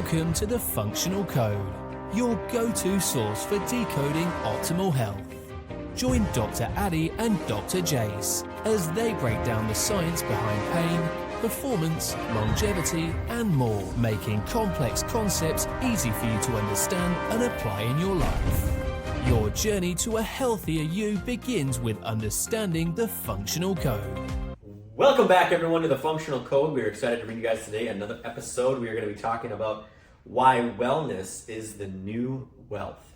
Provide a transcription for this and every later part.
Welcome to the Functional Code, your go-to source for decoding optimal health. Join Dr. Addy and Dr. Jace as they break down the science behind pain, performance, longevity, and more, making complex concepts easy for you to understand and apply in your life. Your journey to a healthier you begins with understanding the Functional Code. Welcome back, everyone, to the Functional Code. We're excited to bring you guys today another episode. We are going to be talking about why wellness is the new wealth.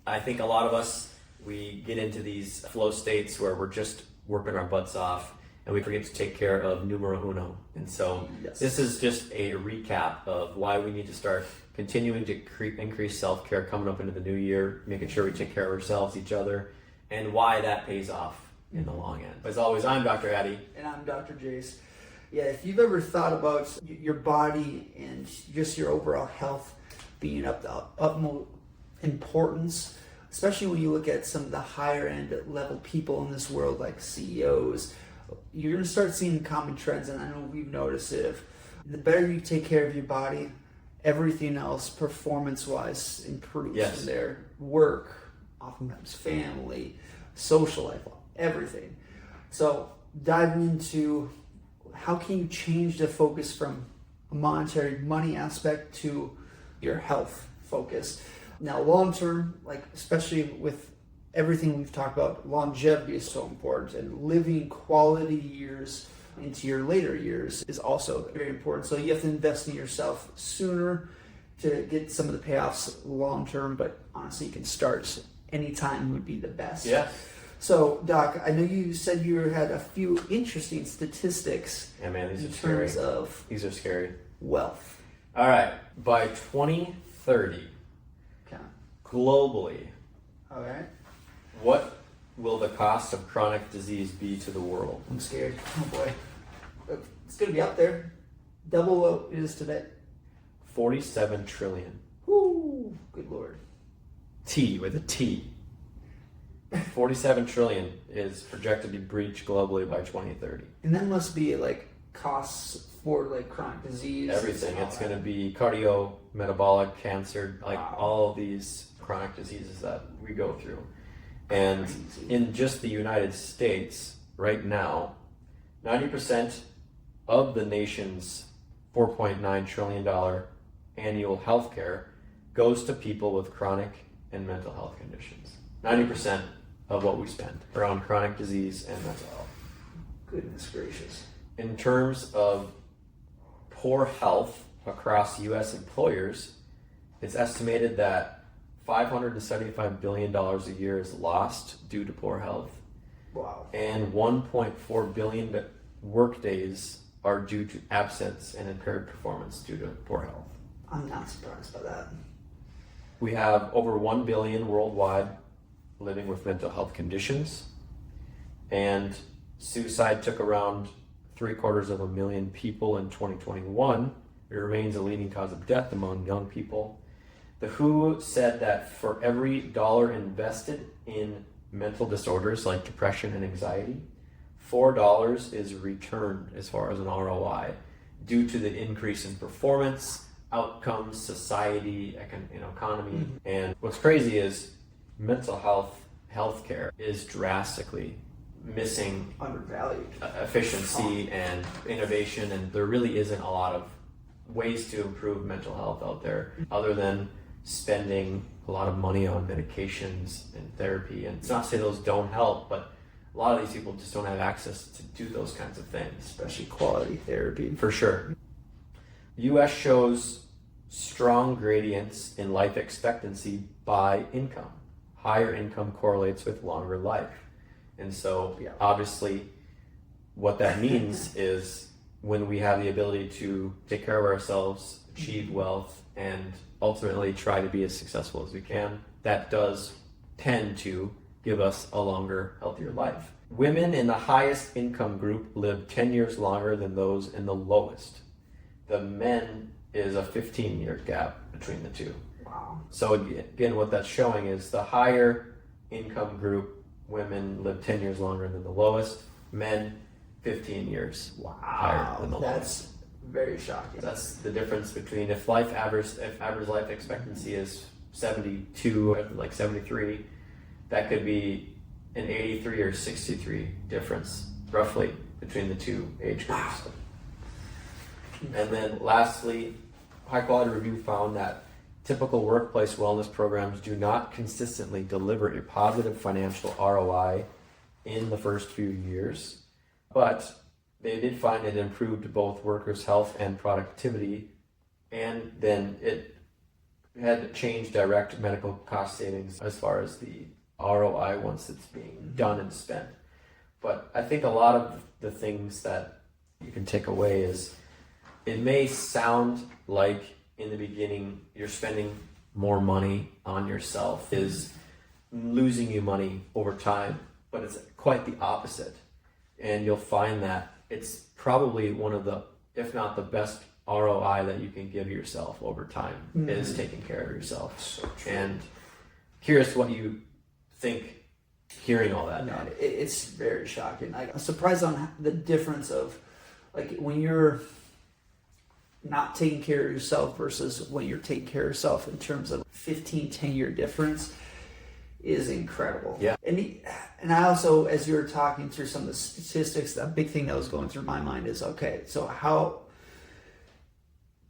I think a lot of us, we get into these flow states where we're just working our butts off and we forget to take care of numero uno. And so This is just a recap of why we need to start continuing to increase self-care coming up into the new year, making sure we take care of ourselves, each other, and why that pays off in the long end. As always, I'm Dr. Addy. And I'm Dr. Jace. Yeah, if you've ever thought about your body and just your overall health being of the utmost importance, especially when you look at some of the higher end level people in this world, like CEOs, you're going to start seeing common trends, and I know we've noticed it. If the better you take care of your body, everything else performance-wise improves. Yes. In their work, oftentimes family, social life, everything. So diving into how can you change the focus from a monetary money aspect to your health focus. Now long term, like especially with everything we've talked about, longevity is so important, and living quality years into your later years is also very important. So you have to invest in yourself sooner to get some of the payoffs long term, but honestly you can start anytime would be the best. Yeah. So, Doc, I know you said you had a few interesting statistics. Yeah, man, these in are scary. terms of These are scary. wealth. All right, by 2030, Okay. globally, All right. what will the cost of chronic disease be to the world? I'm scared. Oh boy. It's going to be up there. Double what it is today. 47 trillion. Whoo! Good Lord. T with a T. 47 trillion is projected to be breached globally by 2030. And that must be like costs for like chronic disease. Everything. It's going to be cardio, metabolic, cancer, like all of these chronic diseases that we go through. And in just the United States right now, 90% of the nation's $4.9 trillion annual healthcare goes to people with chronic and mental health conditions. 90% of what we spend around chronic disease and mental health. Goodness gracious. In terms of poor health across U.S. employers, it's estimated that $575 billion a year is lost due to poor health. Wow. And 1.4 billion work days are due to absence and impaired performance due to poor health. I'm not surprised by that. We have over 1 billion worldwide living with mental health conditions, and suicide took around 750,000 people in 2021. It remains a leading cause of death among young people. The WHO said that for every dollar invested in mental disorders like depression and anxiety, $4 is returned as far as an ROI due to the increase in performance, outcomes, society, economy. Mm-hmm. And what's crazy is mental healthcare is drastically missing undervalued efficiency and innovation, and there really isn't a lot of ways to improve mental health out there other than spending a lot of money on medications and therapy. And it's not to say those don't help, but a lot of these people just don't have access to do those kinds of things, especially quality therapy. For sure. US shows strong gradients in life expectancy by income. Higher income correlates with longer life. And so obviously what that means is when we have the ability to take care of ourselves, achieve wealth, and ultimately try to be as successful as we can, that does tend to give us a longer, healthier life. Women in the highest income group live 10 years longer than those in the lowest. The men is a 15-year gap between the two. Wow. So again, what that's showing is the higher income group, women live 10 years longer than the lowest, men 15 years higher than the lowest. Very shocking. That's the difference between if average life expectancy is 72, like 73, that could be an 83 or 63 difference, roughly, between the two age groups. And then lastly, High Quality Review found that typical workplace wellness programs do not consistently deliver a positive financial ROI in the first few years, but they did find it improved both workers' health and productivity, and then it had to change direct medical cost savings as far as the ROI once it's being done and spent. But I think a lot of the things that you can take away is it may sound like in the beginning you're spending more money on yourself is losing you money over time, but it's quite the opposite. And you'll find that it's probably one of the, if not the best ROI that you can give yourself over time is taking care of yourself. So true. And curious what you think hearing all that. No, it's very shocking. I'm surprised on the difference of like when you're not taking care of yourself versus when you're taking care of yourself in terms of 10-year difference is incredible. Yeah. And I also, as you were talking through some of the statistics, a big thing that was going through my mind is, okay, so how,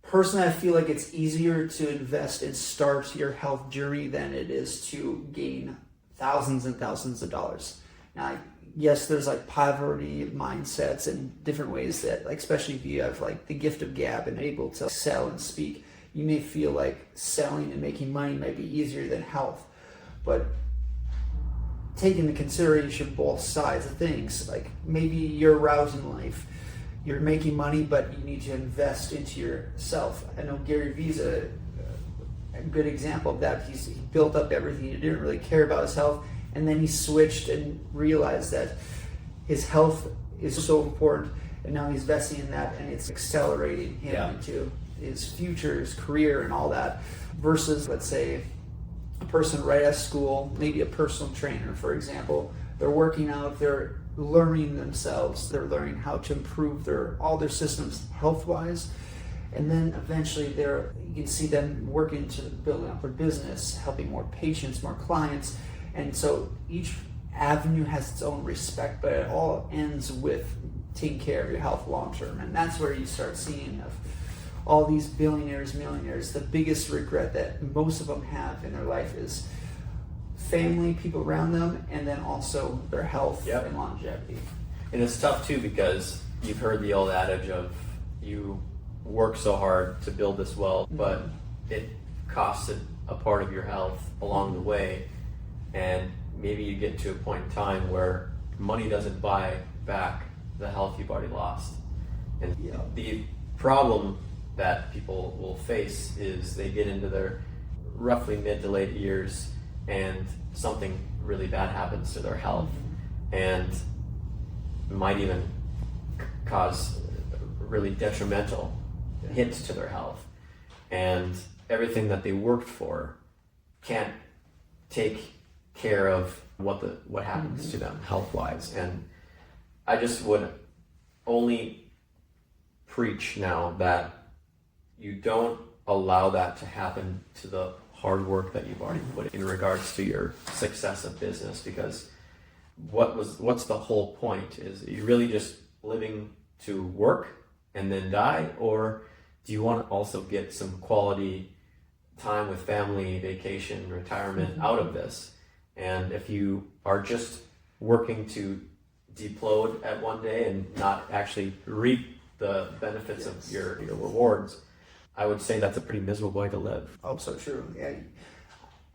personally, I feel like it's easier to invest and start your health journey than it is to gain thousands and thousands of dollars. Now, yes, there's like poverty mindsets and different ways that, like, especially if you have like the gift of gab and able to sell and speak, you may feel like selling and making money might be easier than health. But taking into consideration both sides of things, like maybe your route in life, you're making money, but you need to invest into yourself. I know Gary Vee's a good example of that. He built up everything. He didn't really care about his health. And then he switched and realized that his health is so important. And now he's investing in that, and it's accelerating him into his future, his career, and all that. Versus, let's say, a person right out of school, maybe a personal trainer, for example, they're working out, they're learning themselves, they're learning how to improve all their systems health-wise, and then eventually you can see them working to building up their business, helping more patients, more clients, and so each avenue has its own respect, but it all ends with taking care of your health long-term, and that's where you start seeing of all these billionaires, millionaires, the biggest regret that most of them have in their life is family, people around them, and then also their health and longevity. And it's tough too because you've heard the old adage of you work so hard to build this wealth, but it costed a part of your health along the way, and maybe you get to a point in time where money doesn't buy back the health you've already lost. And the problem that people will face is they get into their roughly mid to late years and something really bad happens to their health and might even cause really detrimental hits to their health, and everything that they worked for can't take care of what happens to them health-wise. And I just would only preach now that you don't allow that to happen to the hard work that you've already put in regards to your success of business, because what's the whole point? Is you really just living to work and then die, or do you want to also get some quality time with family, vacation, retirement out of this? And if you are just working to deplode at one day and not actually reap the benefits of your rewards, I would say that's a pretty miserable way to live. Oh, so true. Yeah,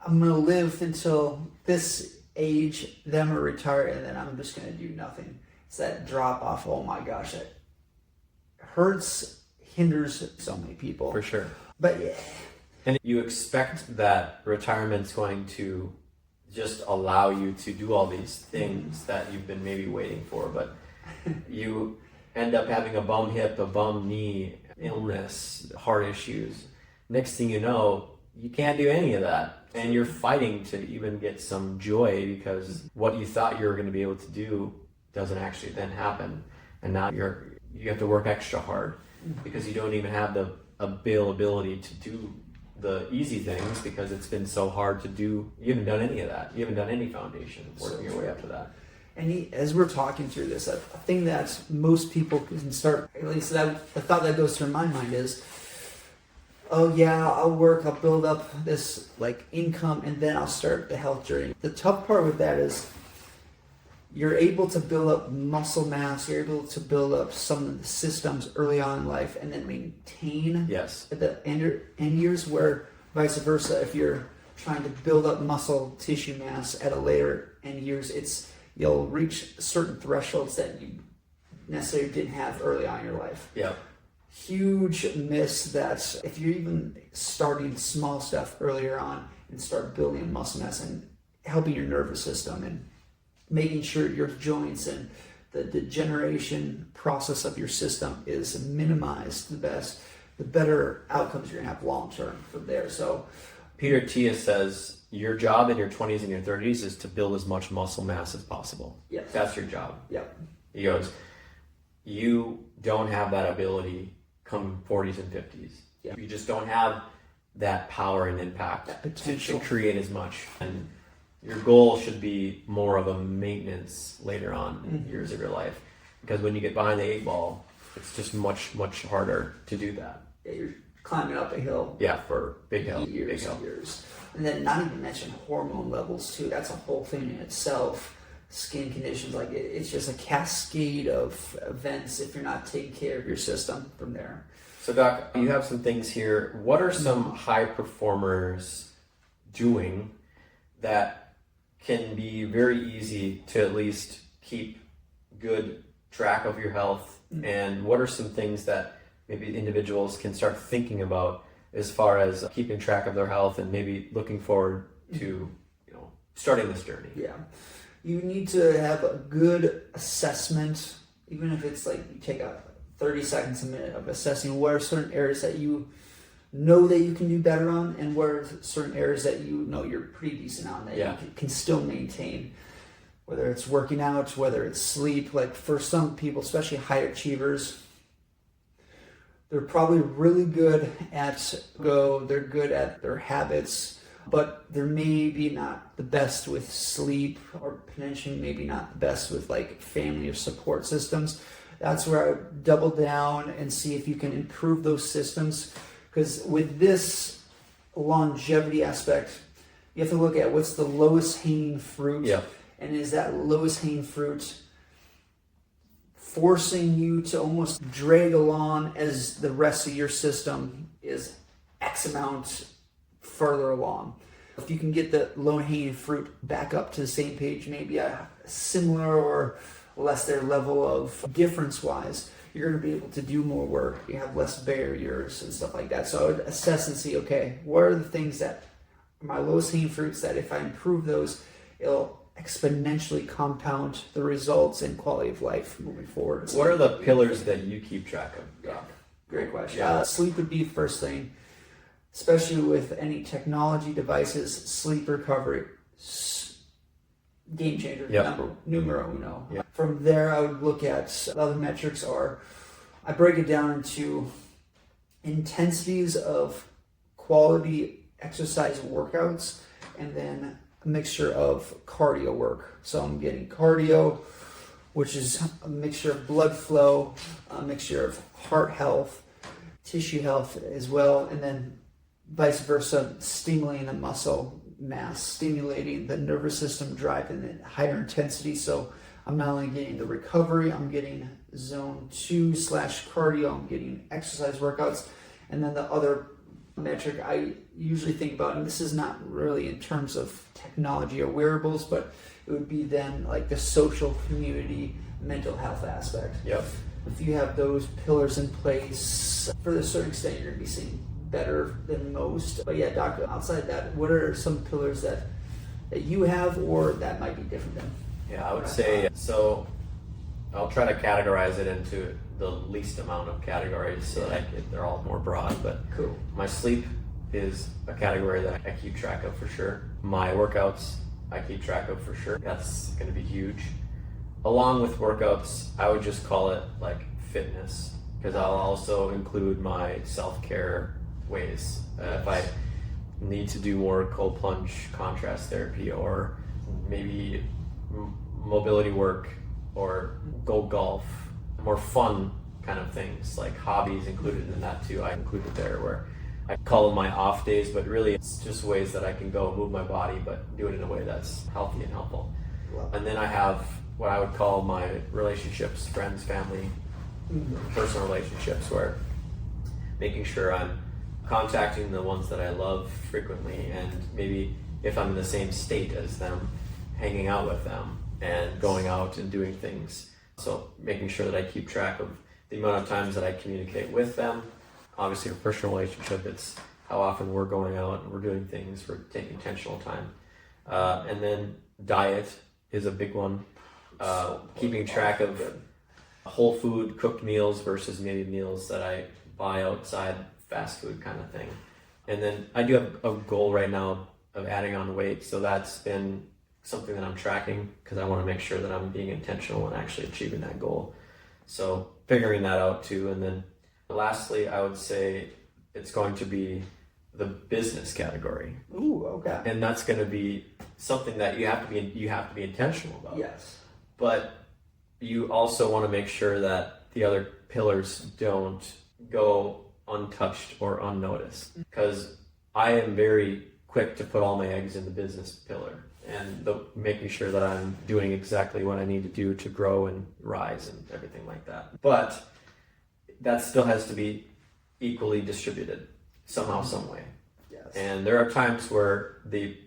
I'm gonna live until this age, then I'm gonna retire, and then I'm just gonna do nothing. It's that drop off. Oh my gosh, it hurts, hinders so many people. For sure. But yeah. And you expect that retirement's going to just allow you to do all these things that you've been maybe waiting for, but you end up having a bum hip, a bum knee, illness, heart issues. Next thing you know, you can't do any of that, and you're fighting to even get some joy because what you thought you were going to be able to do doesn't actually then happen, and now you have to work extra hard. because you don't even have the ability to do the easy things because it's been so hard to do. You haven't done any of that. You haven't done any foundation working your way up to that. And as we're talking through this, a thing that most people can start, at least the thought that goes through my mind is, oh yeah, I'll work, I'll build up this like income, and then I'll start the health journey. The tough part with that is you're able to build up muscle mass, you're able to build up some of the systems early on in life and then maintain at the end years, where vice versa, if you're trying to build up muscle tissue mass at a later end years, you'll reach certain thresholds that you necessarily didn't have early on in your life. Yeah. Huge miss that if you're even starting small stuff earlier on and start building muscle mass and helping your nervous system and making sure your joints and the degeneration process of your system is minimized the better outcomes you're gonna have long term from there. So Peter Tia says your job in your 20s and your 30s is to build as much muscle mass as possible. Yes. That's your job. Yep. He goes, you don't have that ability come 40s and 50s. Yeah. You just don't have that power and impact That potential to create as much. And your goal should be more of a maintenance later on in years of your life. Because when you get behind the 8 ball, it's just much, much harder to do that. Yeah, you're climbing up a hill. Yeah, for big hill. Years. And then not even mention hormone levels too. That's a whole thing in itself. Skin conditions, like it's just a cascade of events if you're not taking care of your system from there. So Doc, you have some things here. What are some high performers doing that can be very easy to at least keep good track of your health? And what are some things that maybe individuals can start thinking about as far as keeping track of their health and maybe looking forward to, starting this journey? Yeah. You need to have a good assessment, even if it's like you take 30 seconds a minute of assessing what are certain areas that you know that you can do better on and what are certain areas that you know you're pretty decent on that you can still maintain. Whether it's working out, whether it's sleep. Like for some people, especially high achievers, they're probably really good at they're good at their habits, but they're maybe not the best with sleep, or potentially maybe not the best with like family or support systems. That's where I would double down and see if you can improve those systems. Because with this longevity aspect, you have to look at what's the lowest hanging fruit. Yeah. And is that lowest hanging fruit forcing you to almost drag along as the rest of your system is X amount further along? If you can get the low-hanging fruit back up to the same page, maybe a similar or less their level of difference-wise, you're going to be able to do more work. You have less barriers and stuff like that. So I would assess and see, okay, what are the things that are my lowest-hanging fruits that if I improve those, it'll exponentially compound the results and quality of life moving forward. What are the pillars that you keep track of, Doc? Great question. Yeah. Sleep would be the first thing. Especially with any technology devices, sleep recovery, game changer, numero uno. Yep. From there, I would look at the other metrics I break it down into intensities of quality exercise workouts, and then a mixture of cardio work. So I'm getting cardio, which is a mixture of blood flow, a mixture of heart health, tissue health as well, and then vice versa, stimulating the muscle mass, stimulating the nervous system, driving it higher intensity. So I'm not only getting the recovery, I'm getting zone 2 / cardio, I'm getting exercise workouts. And then the other metric I usually think about, and this is not really in terms of technology or wearables, but it would be then like the social community mental health aspect. Yep. If you have those pillars in place, for a certain extent, you're going to be seeing better than most. But yeah, Doc, outside that, what are some pillars that you have or that might be different than? Yeah, I would say, so I'll try to categorize it into the least amount of categories so that they're all more broad. But cool. My sleep is a category that I keep track of for sure. My workouts, I keep track of for sure. That's going to be huge. Along with workouts, I would just call it like fitness. because I'll also include my self-care ways. If I need to do more cold plunge contrast therapy, or maybe mobility work, or go golf, more fun kind of things, like hobbies included in that too. I included there, where I call them my off days, but really it's just ways that I can go move my body, but do it in a way that's healthy and helpful. Wow. And then I have what I would call my relationships, friends, family, personal relationships, where making sure I'm contacting the ones that I love frequently, and maybe if I'm in the same state as them, hanging out with them and going out and doing things. So making sure that I keep track of the amount of times that I communicate with them. Obviously, a personal relationship, it's how often we're going out and we're doing things, we're taking intentional time. And then diet is a big one. Keeping track of whole food cooked meals versus maybe meals that I buy outside, fast food kind of thing. And then I do have a goal right now of adding on weight. So that's been something that I'm tracking, because I want to make sure that I'm being intentional and actually achieving that goal. So figuring that out too. And then lastly, I would say it's going to be the business category. Ooh, okay. And that's going to be something that you have to be intentional about. Yes. But you also want to make sure that the other pillars don't go untouched or unnoticed, because I am very quick to put all my eggs in the business pillar, and making sure that I'm doing exactly what I need to do to grow and rise and everything like that. But that still has to be equally distributed somehow, some way. Yes. And there are times where the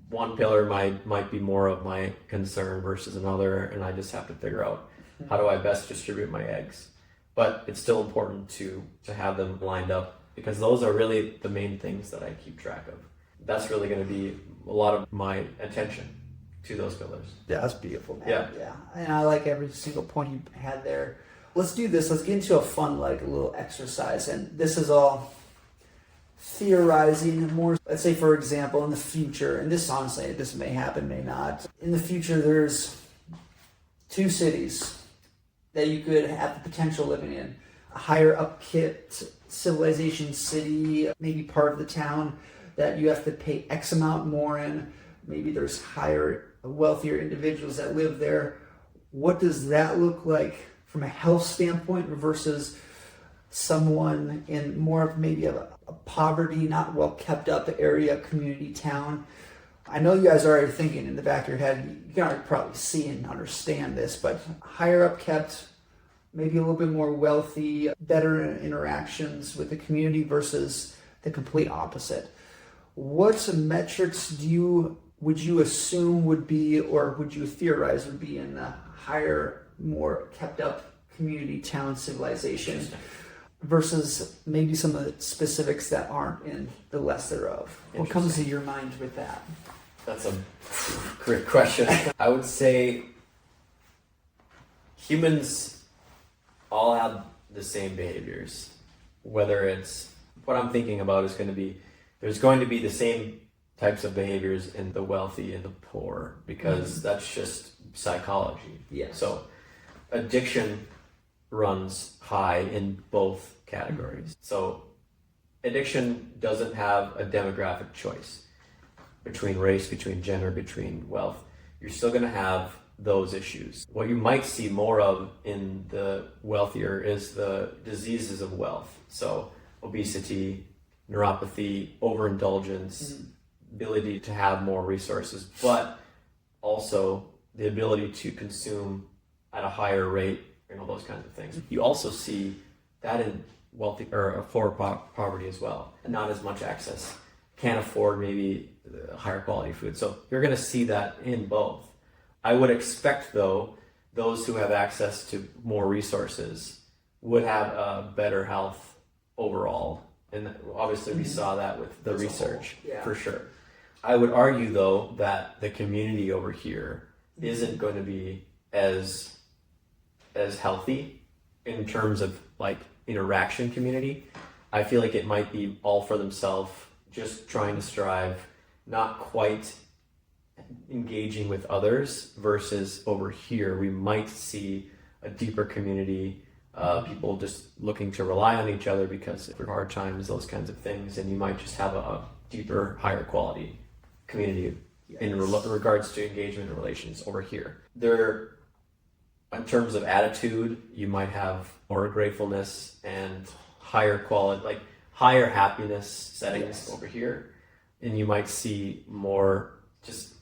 one pillar might be more of my concern versus another, and I just have to figure out how do I best distribute my eggs. But it's still important to have them lined up, because those are really the main things that I keep track of. That's really going to be a lot of my attention to those pillars. Yeah, that's beautiful, man. Yeah. And I like every single point you had there. Let's do this. Let's get into a fun, a little exercise. And this is all theorizing more. Let's say, for example, in the future, and this honestly, this may happen, may not. In the future, there's 2 cities that you could have the potential living in. A higher upkept civilization city, maybe part of the town that you have to pay X amount more in. Maybe there's wealthier individuals that live there. What does that look like from a health standpoint versus someone in more of maybe a poverty, not well kept up area, community town? I know you guys are already thinking in the back of your head, you can already probably see and understand this, but higher up kept, maybe a little bit more wealthy, better interactions with the community versus the complete opposite. What metrics would you assume would be, or would you theorize would be in the higher, more kept up community town civilization versus maybe some of the specifics that aren't in the less thereof? What comes to your mind with that? That's a great question. I would say humans all have the same behaviors. Whether it's, what I'm thinking about is there's going to be the same types of behaviors in the wealthy and the poor, because that's just psychology. Yes. So addiction runs high in both categories. So addiction doesn't have a demographic choice between race, between gender, between wealth. You're still going to have those issues. What you might see more of in the wealthier is the diseases of wealth. So obesity, neuropathy, overindulgence, ability to have more resources, but also the ability to consume at a higher rate, those kinds of things. You also see that in wealthy or for poverty as well, and not as much access, can't afford maybe higher quality food. So you're going to see that in both. I would expect, though, those who have access to more resources would have a better health overall. And obviously we saw that with the research, for sure. I would argue, though, that the community over here isn't going to be as healthy in terms of interaction community. I feel like it might be all for themselves, just trying to strive, not quite engaging with others, versus over here we might see a deeper community, people just looking to rely on each other because of hard times, those kinds of things, and you might just have a deeper, higher quality community in regards to engagement and relations over here. There, in terms of attitude, you might have more gratefulness and higher quality, like higher happiness settings over here, and you might see more just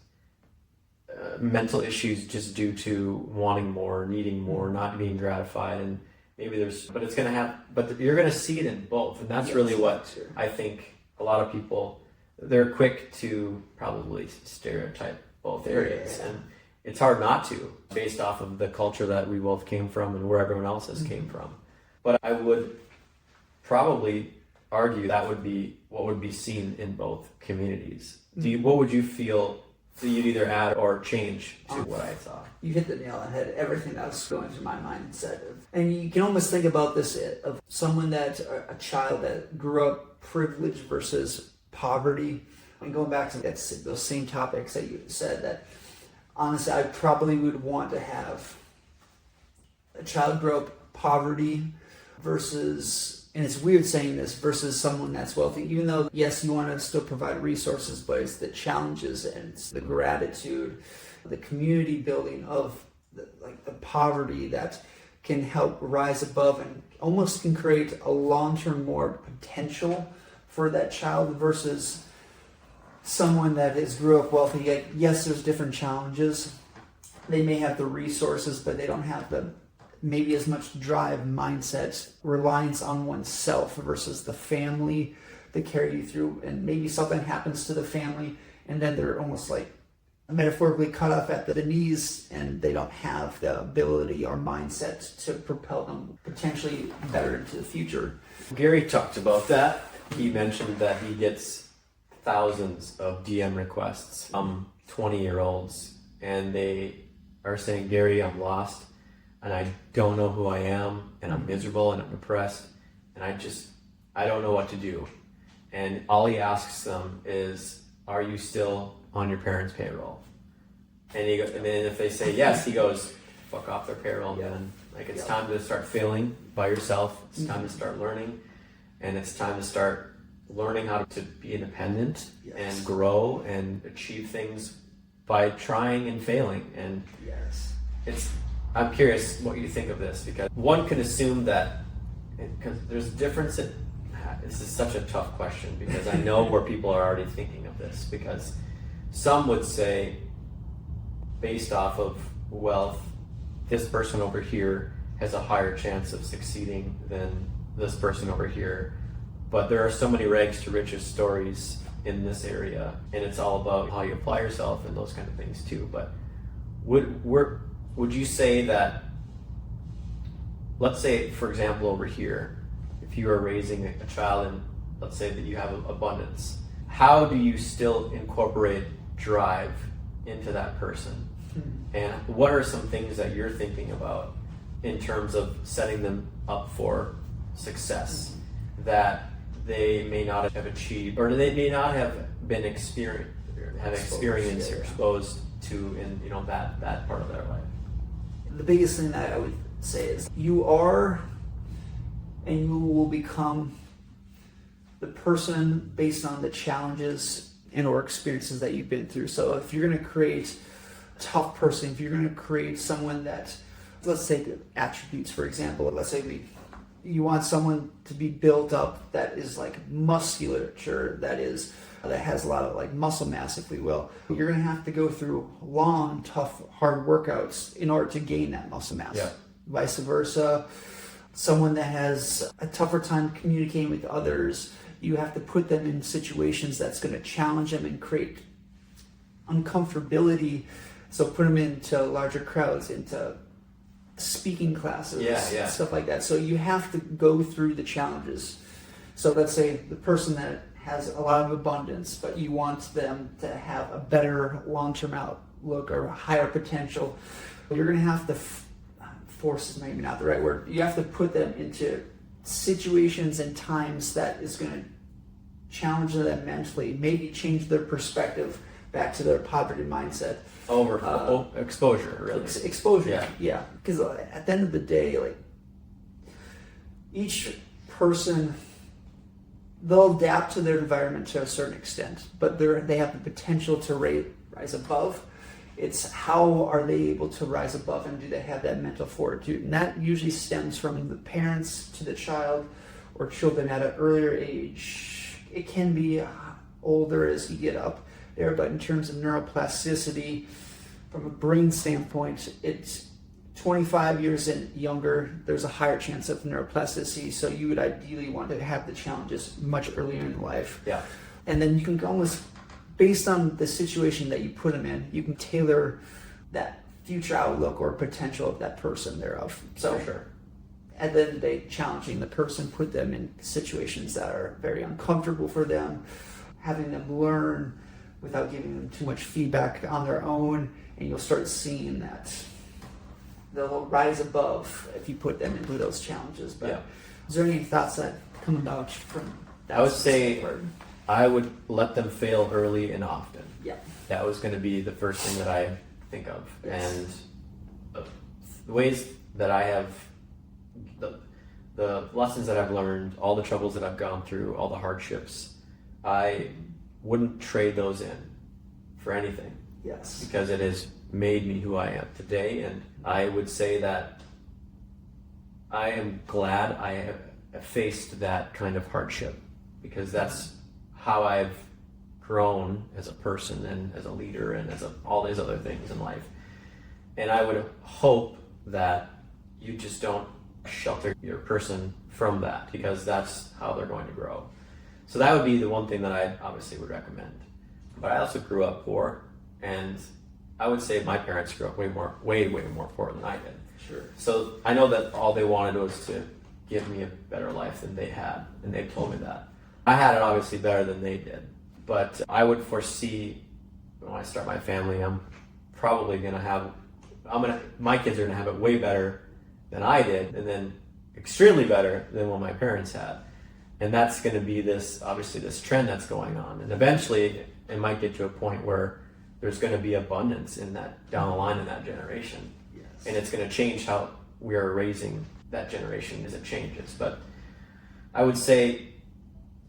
mental issues just due to wanting more, needing more, not being gratified, and maybe but you're gonna see it in both, and that's really what I think a lot of people, they're quick to probably stereotype both areas, and it's hard not to, based off of the culture that we both came from and where everyone else has came from. But I would probably argue that would be what would be seen in both communities. What would you feel that you'd either add or change to what I saw? You hit the nail on the head. Everything that was going through my mindset. And you can almost think about this of someone a child that grew up privileged versus poverty. And going back to those same topics that you said, that honestly, I probably would want to have a child grow up poverty versus, and it's weird saying this, versus someone that's wealthy, even though, yes, you want to still provide resources, but it's the challenges and it's the gratitude, the community building of the poverty that can help rise above and almost can create a long-term more potential for that child versus someone that grew up wealthy. Yes, there's different challenges. They may have the resources, but they don't have maybe as much drive, mindset, reliance on oneself versus the family that carry you through. And maybe something happens to the family and then they're almost like metaphorically cut off at the knees, and they don't have the ability or mindset to propel them potentially better into the future. Gary talked about that. He mentioned that he gets thousands of DM requests from 20-year-olds, and they are saying, Gary, I'm lost, and I don't know who I am, and I'm miserable, and I'm depressed, and I don't know what to do. And all he asks them is, are you still on your parents' payroll? And then if they say yes, he goes, fuck off their payroll, man. It's time to start failing by yourself. It's time to start learning, and it's time to start learning how to be independent and grow and achieve things by trying and failing. And I'm curious what you think of this, because one can assume that, because there's a difference in, this is such a tough question, because I know where people are already thinking of this, because some would say, based off of wealth, this person over here has a higher chance of succeeding than this person over here. But there are so many rags to riches stories in this area, and it's all about how you apply yourself and those kind of things too. But would you say that, let's say, for example, over here, if you are raising a child and let's say that you have abundance, how do you still incorporate drive into that person? And what are some things that you're thinking about in terms of setting them up for success that they may not have achieved, or they may not have been experienced or exposed to in that part of their life? The biggest thing that I would say is you are and you will become the person based on the challenges and or experiences that you've been through. So if you're going to create a tough person, if you're going to create someone that, let's say the attributes, for example, let's say you want someone to be built up that is like musculature, that has a lot of muscle mass, if we will. You're going to have to go through long, tough, hard workouts in order to gain that muscle mass. Yeah. Vice versa, someone that has a tougher time communicating with others, you have to put them in situations that's going to challenge them and create uncomfortability. So put them into larger crowds, into speaking classes, stuff like that. So you have to go through the challenges. So let's say the person that has a lot of abundance, but you want them to have a better long-term outlook or a higher potential, you're going to have to force is maybe not the right word. You have to put them into situations and times that is going to challenge them mentally, maybe change their perspective back to their poverty mindset. Exposure, really. Exposure, yeah. Because at the end of the day, each person, they'll adapt to their environment to a certain extent, but they have the potential to rise above. It's how are they able to rise above, and do they have that mental fortitude? And that usually stems from the parents to the child, or children at an earlier age. It can be older as you get up there, but in terms of neuroplasticity, from a brain standpoint, it's 25 years and younger, there's a higher chance of neuroplasticity, so you would ideally want to have the challenges much earlier in life. Yeah. And then you can almost, based on the situation that you put them in, you can tailor that future outlook or potential of that person thereof. So, for sure. At the end of the day, challenging the person, put them in situations that are very uncomfortable for them, having them learn without giving them too much feedback on their own, and you'll start seeing that they'll rise above if you put them into those challenges. But yeah. Is there any thoughts that come about from that? I would say I would let them fail early and often. Yeah. That was going to be the first thing that I think of. Yes. And the ways that I have, the lessons that I've learned, all the troubles that I've gone through, all the hardships, I wouldn't trade those in for anything. Yes. Because it has made me who I am today. And I would say that I am glad I have faced that kind of hardship, because that's how I've grown as a person and as a leader and as all these other things in life. And I would hope that you just don't shelter your person from that, because that's how they're going to grow. So that would be the one thing that I obviously would recommend. But I also grew up poor, and I would say my parents grew up way more poor than I did. Sure. So I know that all they wanted was to give me a better life than they had, and they told me that. I had it obviously better than they did, but I would foresee when I start my family, I'm probably going to have, my kids are going to have it way better than I did, and then extremely better than what my parents had. And that's going to be this trend that's going on. And eventually it might get to a point where there's going to be abundance in that down the line in that generation. Yes. And it's going to change how we are raising that generation as it changes. But I would say,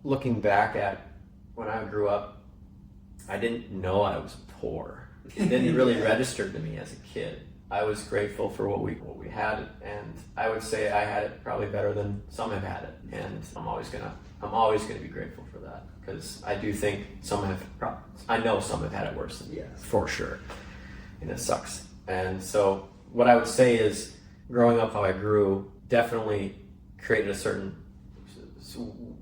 looking back at when I grew up, I didn't know I was poor. It didn't really register to me as a kid. I was grateful for what we had, and I would say I had it probably better than some have had it, and I'm always gonna be grateful for that, because I do think I know some have had it worse than me, for sure, and it sucks. And so what I would say is, growing up how I grew definitely created a certain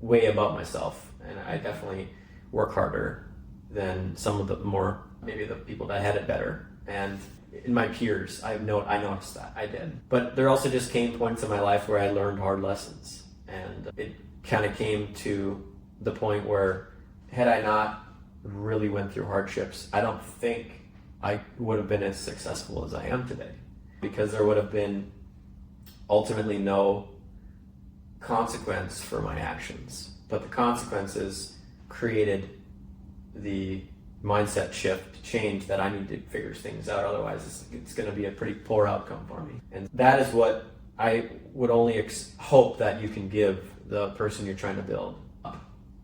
way about myself, and I definitely work harder than some of maybe the people that had it better. And in my peers, I noticed that I did. But there also just came points in my life where I learned hard lessons, and it kind of came to the point where, had I not really went through hardships, I don't think I would have been as successful as I am today, because there would have been ultimately no consequence for my actions, but the consequences created the mindset shift change that I need to figure things out. Otherwise, it's going to be a pretty poor outcome for me. And that is what I would only hope that you can give the person you're trying to build.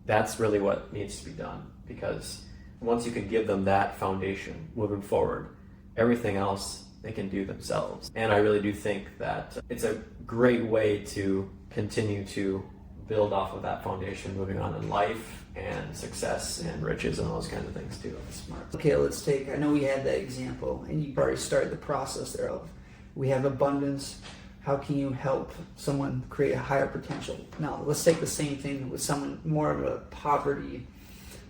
That's really what needs to be done, because once you can give them that foundation moving forward, everything else they can do themselves. And I really do think that it's a great way to continue to build off of that foundation moving on in life and success and riches and those kinds of things too. Smart. Okay, let's take, I know we had that example, and you already started the process thereof. We have abundance. How can you help someone create a higher potential? Now, let's take the same thing with someone more of a poverty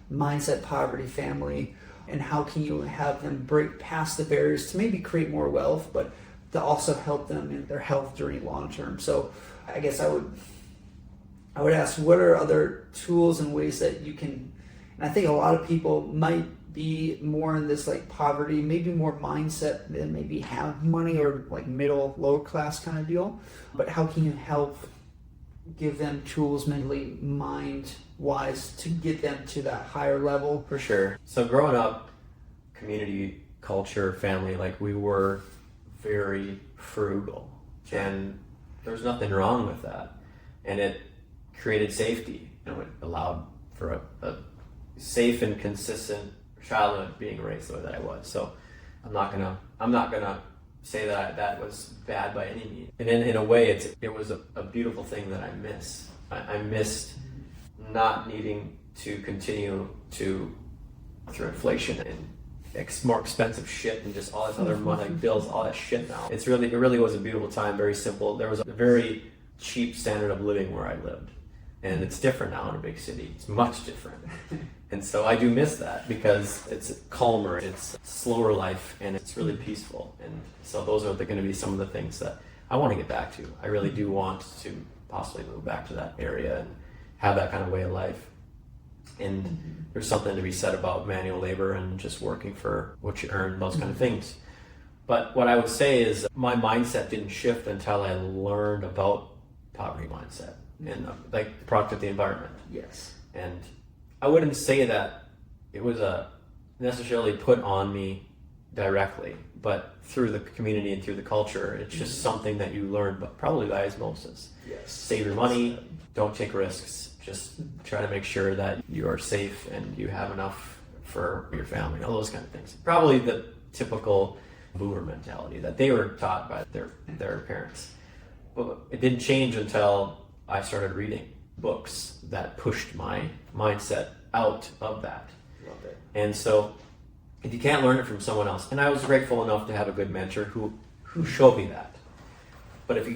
family, and how can you have them break past the barriers to maybe create more wealth, but to also help them in their health journey long term. So I guess I would ask, what are other tools and ways that you can, and I think a lot of people might be more in this like poverty, maybe more mindset than maybe have money, or like middle, lower class kind of deal. But how can you help give them tools mentally, mind wise, to get them to that higher level? For sure. So growing up, community, culture, family, like we were very frugal, and there's nothing wrong with that. and it created safety. You know, it allowed for a safe and consistent childhood being raised the way that I was. So I'm not gonna say that was bad by any means. And in a way, it was a beautiful thing that I miss. I missed not needing to continue to, through inflation and more expensive shit and just all this other money, bills, all that shit now. It really was a beautiful time, very simple. There was a very cheap standard of living where I lived. And it's different now in a big city. It's much different. And so I do miss that because it's calmer, it's slower life, and it's really peaceful. And so those are going to be some of the things that I want to get back to. I really do want to possibly move back to that area and have that kind of way of life. And there's something to be said about manual labor and just working for what you earn, those kind of things. But what I would say is my mindset didn't shift until I learned about poverty mindset and like the product of the environment. Yes. And I wouldn't say that it was necessarily put on me directly, but through the community and through the culture, it's just something that you learn, but probably by osmosis. Yes. Save your money, don't take risks, just try to make sure that you are safe and you have enough for your family, all those kind of things. Probably the typical boomer mentality that they were taught by their parents. But it didn't change until I started reading books that pushed my mindset out of that. Love it. And so if you can't learn it from someone else, and I was grateful enough to have a good mentor who showed me that. But if you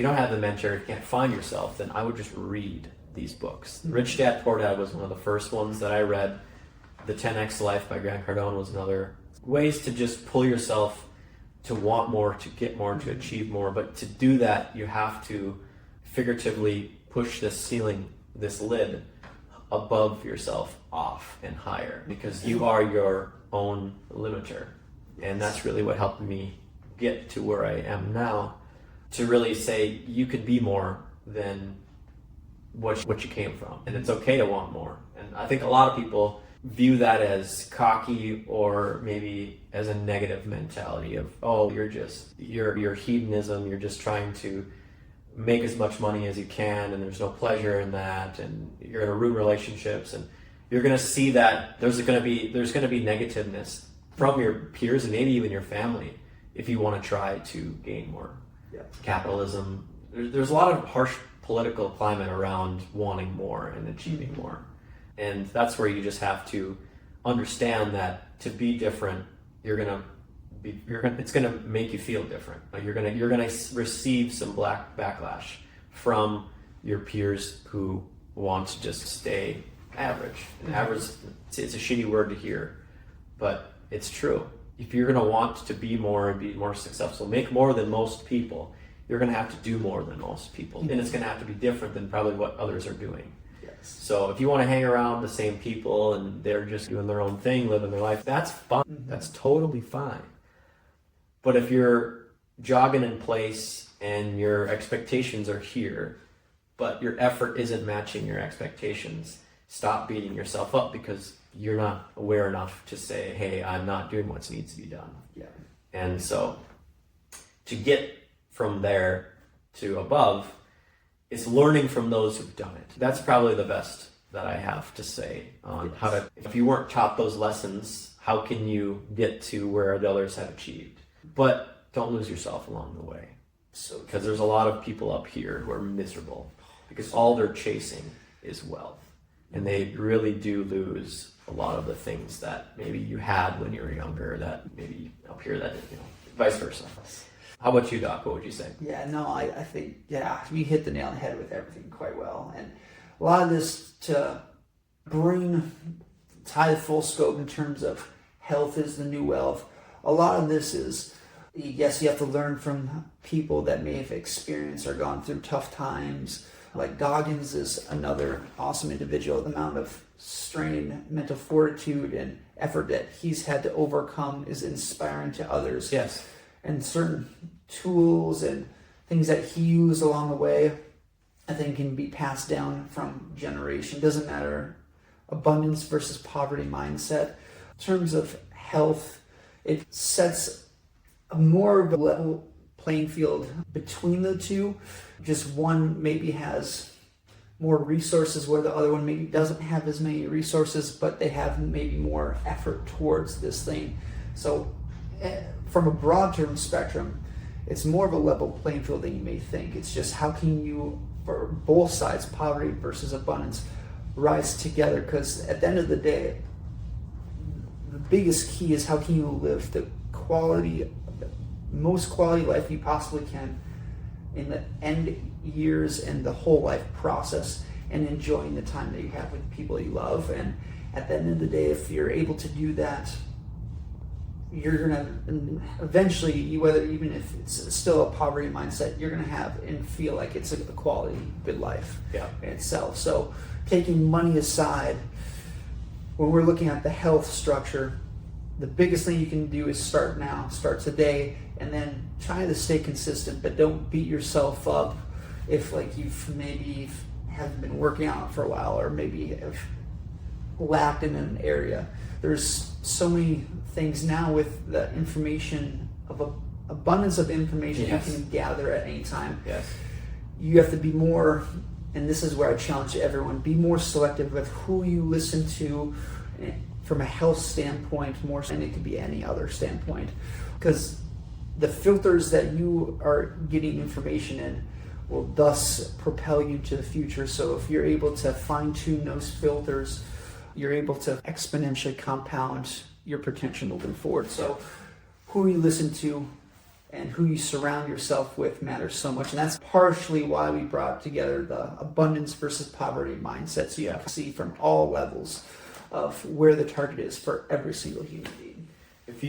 don't have the mentor, you can't find yourself, then I would just read these books. Rich Dad, Poor Dad was one of the first ones that I read. The 10X Life by Grant Cardone was another. Ways to just pull yourself to want more, to get more, to achieve more. But to do that, you have to figuratively push this ceiling, this lid above yourself off and higher, because you are your own limiter. And that's really what helped me get to where I am now, to really say you could be more than what you came from. And it's okay to want more. And I think a lot of people view that as cocky or maybe as a negative mentality of, oh, you're hedonism, you're just trying to make as much money as you can and there's no pleasure in that, and you're going to ruin relationships, and you're going to see that there's going to be negativeness from your peers and maybe even your family if you want to try to gain more. Yeah. Capitalism, there's a lot of harsh political climate around wanting more and achieving more. And that's where you just have to understand that to be different, it's gonna make you feel different. Like you're gonna receive some backlash from your peers who want to just stay average. And average, it's a shitty word to hear, but it's true. If you're gonna want to be more and be more successful, make more than most people, you're gonna have to do more than most people, and it's gonna have to be different than probably what others are doing. So if you want to hang around the same people and they're just doing their own thing, living their life, that's fine. That's totally fine. But if you're jogging in place and your expectations are here, but your effort isn't matching your expectations, stop beating yourself up because you're not aware enough to say, hey, I'm not doing what needs to be done. Yeah. And so to get from there to above, it's learning from those who've done it. That's probably the best that I have to say on how to, if you weren't taught those lessons, how can you get to where the others have achieved? But don't lose yourself along the way. Because there's a lot of people up here who are miserable because all they're chasing is wealth. And they really do lose a lot of the things that maybe you had when you were younger, that maybe up here that, vice versa. How about you, Doc? What would you say? Yeah, no, I think, you hit the nail on the head with everything quite well. And a lot of this to tie the full scope in terms of health is the new wealth. A lot of this is, yes, you have to learn from people that may have experienced or gone through tough times. Like Goggins is another awesome individual. The amount of strain, mental fortitude, and effort that he's had to overcome is inspiring to others. Yes. And certain tools and things that he used along the way, I think can be passed down from generation. Doesn't matter, abundance versus poverty mindset. In terms of health, it sets a more of a level playing field between the two. Just one maybe has more resources where the other one maybe doesn't have as many resources, but they have maybe more effort towards this thing. So from a broad term spectrum, it's more of a level playing field than you may think. It's just how can you, for both sides, poverty versus abundance, rise together? Because at the end of the day, the biggest key is how can you live the most quality life you possibly can in the end years and the whole life process, and enjoying the time that you have with people you love. And at the end of the day, if you're able to do that, you're gonna eventually, whether even if it's still a poverty mindset, you're gonna have and feel like it's a quality, good life in itself. So taking money aside, when we're looking at the health structure, the biggest thing you can do is start now, start today, and then try to stay consistent, but don't beat yourself up if like you've maybe haven't been working out for a while, or maybe have lacked in an area. There's so many things now with the information of abundance of information you can gather at any time. You have to be more, and this is where I challenge everyone, be more selective with who you listen to from a health standpoint, more, and it could be any other standpoint, because the filters that you are getting information in will thus propel you to the future. So if you're able to fine tune those filters, you're able to exponentially compound your potential moving forward. So who you listen to and who you surround yourself with matters so much. And that's partially why we brought together the abundance versus poverty mindset, so you can see from all levels of where the target is for every single human being. If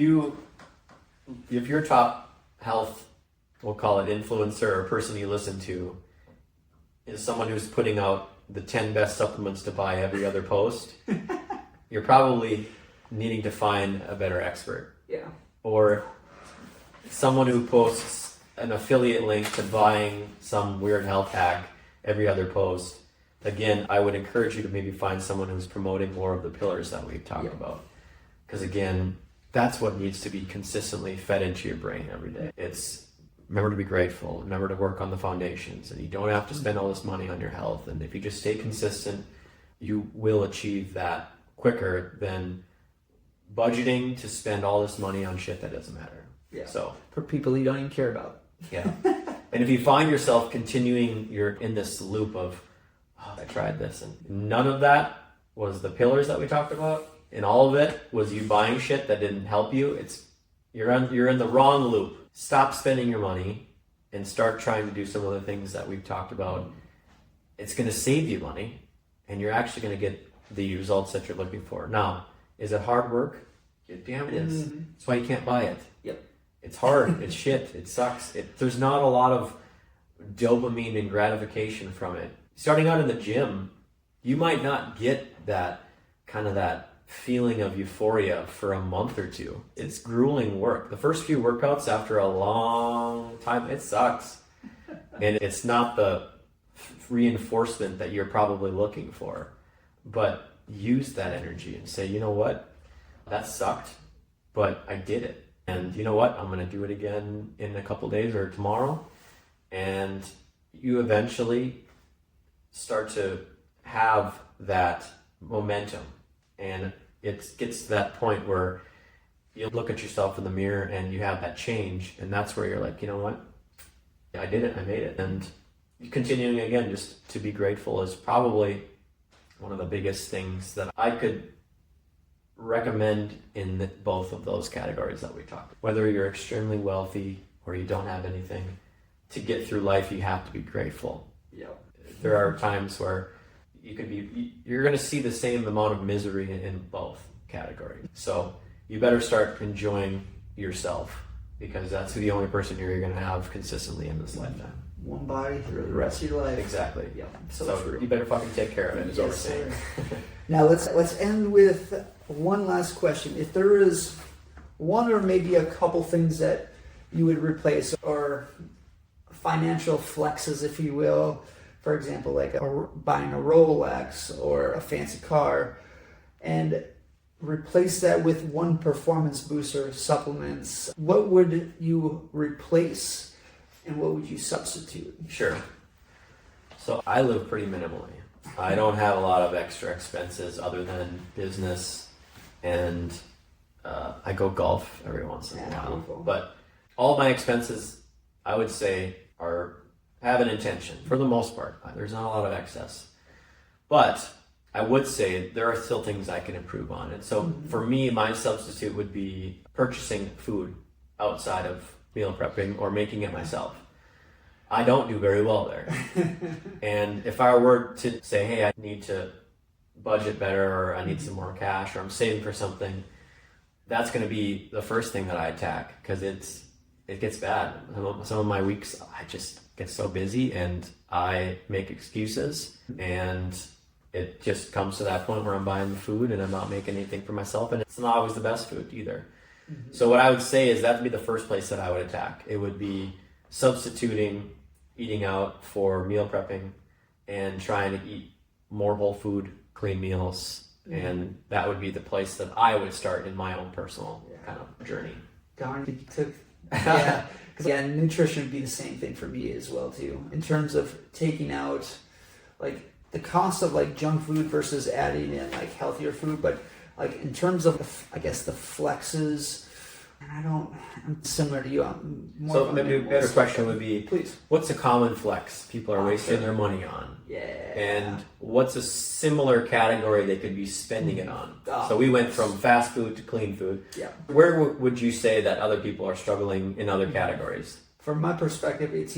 your top health, we'll call it influencer or person you listen to, is someone who's putting out the 10 best supplements to buy every other post, you're probably needing to find a better expert. Or someone who posts an affiliate link to buying some weird health hack every other post. Again, I would encourage you to maybe find someone who's promoting more of the pillars that we've talked about. Because again, that's what needs to be consistently fed into your brain every day. It's remember to be grateful, remember to work on the foundations, and you don't have to spend all this money on your health. And if you just stay consistent, you will achieve that quicker than budgeting to spend all this money on shit that doesn't matter. So for people you don't even care about. And if you find yourself continuing, you're in this loop of, oh, I tried this, and none of that was the pillars that we talked about, and all of it was you buying shit that didn't help you. You're in the wrong loop. Stop spending your money and start trying to do some of the things that we've talked about. It's going to save you money, and you're actually going to get the results that you're looking for. Now, is it hard work? Damn it is. That's why you can't buy it. It's hard. It's shit. It sucks. There's not a lot of dopamine and gratification from it. Starting out in the gym, you might not get that feeling of euphoria for a month or two. It's grueling work. The first few workouts after a long time, it sucks. And it's not the reinforcement that you're probably looking for. But use that energy and say, you know what? That sucked, but I did it. And you know what? I'm going to do it again in a couple days or tomorrow. And you eventually start to have that momentum. And it gets to that point where you look at yourself in the mirror and you have that change. And that's where you're like, you know what? I did it. I made it. And continuing again, just to be grateful is probably one of the biggest things that I could recommend in both of those categories that we talked. Whether you're extremely wealthy or you don't have anything, to get through life, you have to be grateful. There are times where you're going to see the same amount of misery in both categories. So you better start enjoying yourself, because that's the only person you're going to have consistently in this lifetime. One body through the rest of your life. Exactly. So true. You better fucking take care of it, is what we're saying. Now let's end with one last question. If there is one or maybe a couple things that you would replace, or financial flexes, if you will, for example, like buying a Rolex or a fancy car, and replace that with one performance booster, supplements, what would you replace And what would you substitute? Sure. So I live pretty minimally. I don't have a lot of extra expenses other than business, and I go golf every once in a while. Beautiful. But all my expenses, I would say, have an intention for the most part. There's not a lot of excess. But I would say there are still things I can improve on. And so for me, my substitute would be purchasing food outside of meal prepping or making it myself. I don't do very well there. And if I were to say, hey, I need to budget better, or I need some more cash, or I'm saving for something, that's going to be the first thing that I attack, because it gets bad. Some of my weeks, I just get so busy and I make excuses, and it just comes to that point where I'm buying the food and I'm not making anything for myself, and it's not always the best food either. So what I would say is that would be the first place that I would attack. It would be substituting eating out for meal prepping and trying to eat more whole food, clean meals. And that would be the place that I would start in my own personal kind of journey. Darn, you took, yeah. Because nutrition would be the same thing for me as well too. In terms of taking out, like, the cost of like junk food versus adding in like healthier food, but like in terms of I guess the flexes, and I'm similar to you. I'm more So maybe a better question would be, please, what's a common flex people are wasting their money on? Yeah. And what's a similar category they could be spending it on? Oh. So we went from fast food to clean food. Yeah. Where would you say that other people are struggling in other categories? From my perspective, it's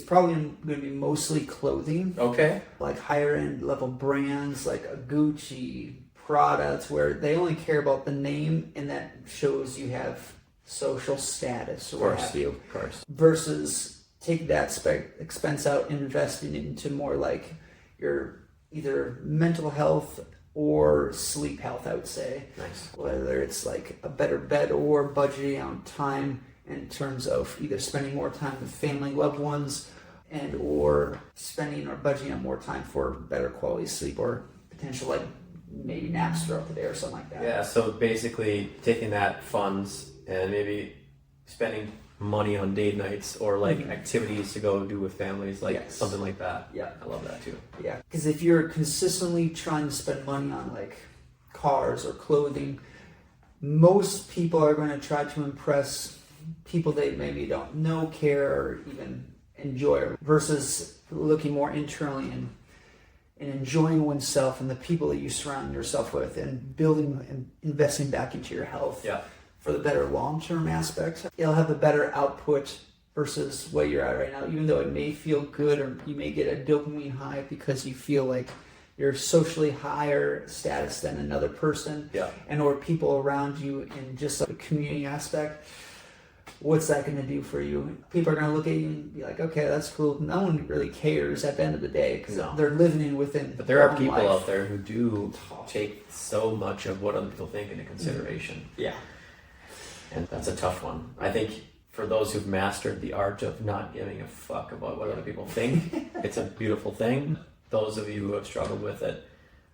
probably going to be mostly clothing. Okay. Like higher end level brands like a Gucci, products where they only care about the name and that shows you have social status or what have you. Of course. Versus take that expense out and invest it into more like your either mental health or sleep health, I would say. Nice. Whether it's like a better bed or budgeting on time in terms of either spending more time with family, loved ones, and or spending or budgeting on more time for better quality sleep or potential like maybe naps throughout the day or something like that. Yeah, so basically taking that funds and maybe spending money on date nights or like activities to go do with families, like something like that. Yeah. I love that too. Yeah, because if you're consistently trying to spend money on like cars or clothing, most people are going to try to impress people they maybe don't know, care, or even enjoy, versus looking more internally and enjoying oneself and the people that you surround yourself with, and building and investing back into your health for the better long-term aspects. It'll have a better output versus what you're at right now, even though it may feel good or you may get a dopamine high because you feel like you're socially higher status than another person and or people around you in just like a community aspect. What's that going to do for you? People are going to look at you and be like, okay, that's cool. No one really cares at the end of the day because they're living within. But there are people out there who do take so much of what other people think into consideration. Yeah. And that's a tough one. I think for those who've mastered the art of not giving a fuck about what other people think, it's a beautiful thing. Those of you who have struggled with it,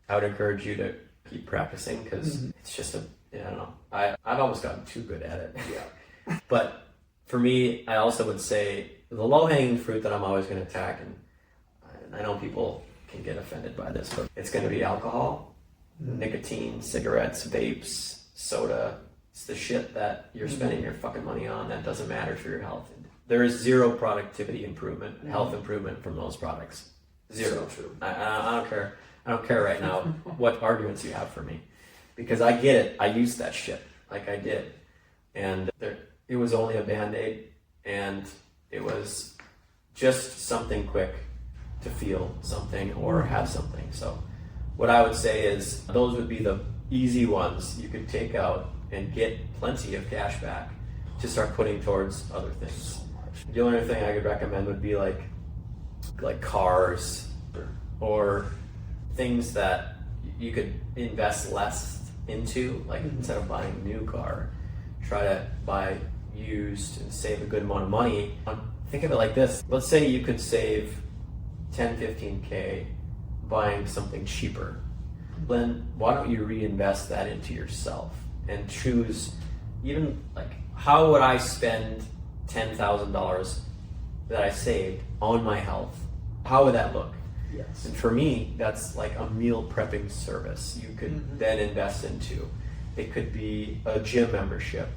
I would encourage you to keep practicing, because it's just I don't know. I've almost gotten too good at it. Yeah. But for me, I also would say the low-hanging fruit that I'm always going to attack, and I know people can get offended by this, but it's going to be alcohol, nicotine, cigarettes, vapes, soda. It's the shit that you're spending your fucking money on that doesn't matter for your health. There is zero productivity improvement, health improvement from those products. Zero. So true. I don't care. I don't care right now what arguments you have for me, because I get it. I used that shit like I did, and it was only a Band-Aid, and it was just something quick to feel something or have something. So what I would say is those would be the easy ones you could take out and get plenty of cash back to start putting towards other things. The only other thing I could recommend would be like cars or things that you could invest less into, like instead of buying a new car, try to buy used and save a good amount of money. Think of it like this. Let's say you could save 10, 15K buying something cheaper. Then why don't you reinvest that into yourself and choose, even like, how would I spend $10,000 that I saved on my health, how would that look? Yes. And for me, that's like a meal prepping service you could then invest into. It could be a gym membership.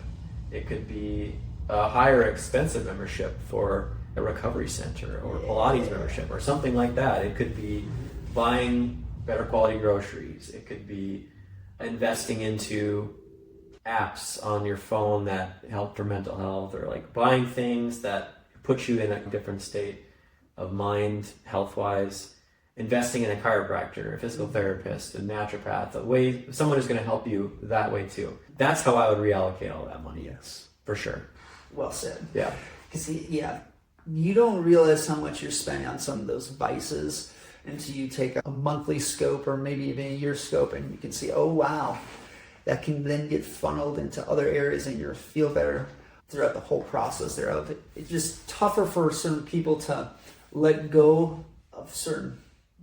It could be a higher expensive membership for a recovery center or Pilates membership or something like that. It could be buying better quality groceries. It could be investing into apps on your phone that help your mental health, or like buying things that put you in a different state of mind, health-wise. Investing in a chiropractor, a physical therapist, a naturopath, someone who's going to help you that way too. That's how I would reallocate all that money. Yes. For sure. Well said. Yeah. Because, you don't realize how much you're spending on some of those vices until you take a monthly scope or maybe even a year scope, and you can see, oh, wow, that can then get funneled into other areas and you feel better throughout the whole process thereof. It's just tougher for certain people to let go of certain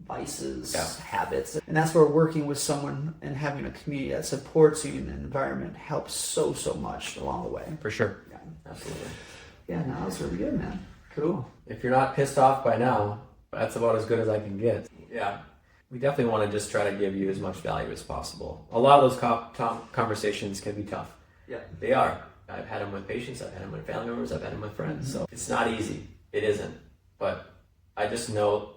vices, habits. And that's where working with someone and having a community that supports you in an environment helps so much along the way. For sure. Yeah. Absolutely. Yeah, no, that was really good, man. Cool. If you're not pissed off by now, that's about as good as I can get. Yeah. We definitely want to just try to give you as much value as possible. A lot of those conversations can be tough. Yeah. They are. I've had them with patients, I've had them with family members, I've had them with friends. So it's not easy. It isn't. But I just know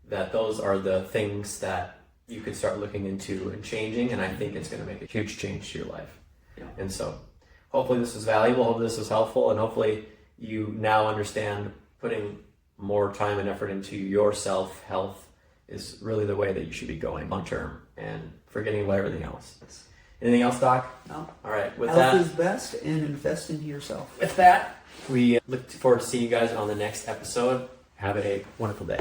that those are the things that you could start looking into and changing, and I think it's going to make a huge change to your life. Yeah. And so hopefully this was valuable, hopefully this was helpful, and hopefully you now understand putting more time and effort into your self-health is really the way that you should be going long term, and forgetting about everything else. Anything else, Doc? No. All right. With Health that, is best, and invest into yourself. with that, we look forward to seeing you guys on the next episode. Have a wonderful day.